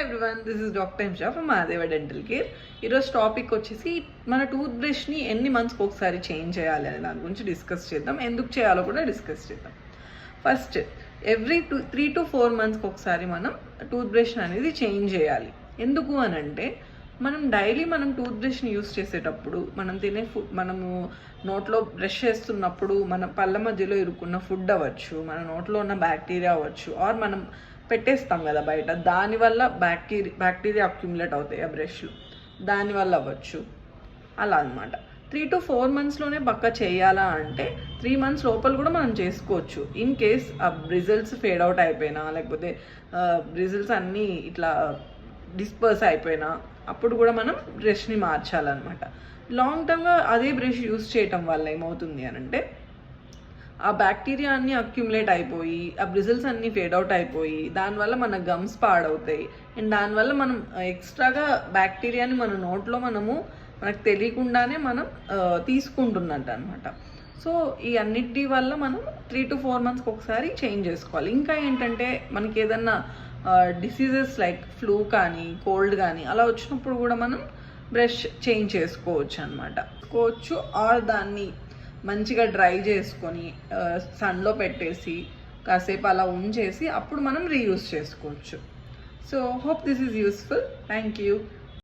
Everyone, this is doctor Himsha from Mahadeva dental care. ఈరోజు topic వచ్చేసి మన టూత్ బ్రష్ని ఎన్ని మంత్స్కి ఒకసారి చేంజ్ చేయాలి అనే దాని గురించి డిస్కస్ చేద్దాం. ఎందుకు చేయాలో కూడా డిస్కస్ చేద్దాం. ఫస్ట్, ఎవ్రీ 3 to 4 monthsకి ఒకసారి మనం టూత్ బ్రష్ అనేది చేంజ్ చేయాలి. ఎందుకు అని అంటే మనం డైలీ టూత్ బ్రష్ని యూస్ చేసేటప్పుడు మనం తినే ఫుడ్, మనము నోట్లో బ్రష్ చేస్తున్నప్పుడు మన పళ్ళ మధ్యలో ఇరుక్కున్న ఫుడ్ అవ్వచ్చు, మన నోట్లో ఉన్న బ్యాక్టీరియా అవ్వచ్చు, ఆర్ మనం పెట్టేస్తాం కదా బయట, దానివల్ల బ్యాక్టీరియా అక్యుములేట్ అవుతాయి ఆ బ్రష్లు, దానివల్ల అవ్వచ్చు. అలా అనమాట. 3 to 4 monthsలోనే పక్కా చేయాలా అంటే 3 months లోపల కూడా మనం చేసుకోవచ్చు. ఇన్ కేస్ ఆ బ్రిజిల్స్ ఫేడ్ అవుట్ అయిపోయినా, లేకపోతే బ్రిజిల్స్ అన్నీ ఇట్లా డిస్పర్స్ అయిపోయినా అప్పుడు కూడా మనం బ్రష్ని మార్చాలన్నమాట. లాంగ్ టర్మ్గా అదే బ్రష్ యూస్ చేయటం వల్ల ఏమవుతుంది అని అంటే ఆ బ్యాక్టీరియా అన్నీ అక్యుములేట్ అయిపోయి, ఆ బ్రిజిల్స్ అన్నీ ఫేడ్ అవుట్ అయిపోయి, దానివల్ల మన గమ్స్ పాడవుతాయి. అండ్ దానివల్ల మనం ఎక్స్ట్రాగా బ్యాక్టీరియాని మన నోట్లో మనకు తెలియకుండానే మనం తీసుకుంటున్నట్టు అనమాట. సో ఈ అన్నిటి వల్ల మనం 3 to 4 monthsకి ఒకసారి చేంజ్ చేసుకోవాలి. ఇంకా ఏంటంటే మనకి ఏదన్నా డిసీజెస్ లైక్ ఫ్లూ కానీ కోల్డ్ కానీ అలా వచ్చినప్పుడు కూడా మనం బ్రష్ చేంజ్ చేసుకోవచ్చు అనమాట. ఆర్ దాన్ని మంచిగా డ్రై చేసుకొని సన్లో పెట్టేసి కాసేపు అలా ఉంచేసి అప్పుడు మనం రీయూజ్ చేసుకోవచ్చు. So hope this is useful. Thank you.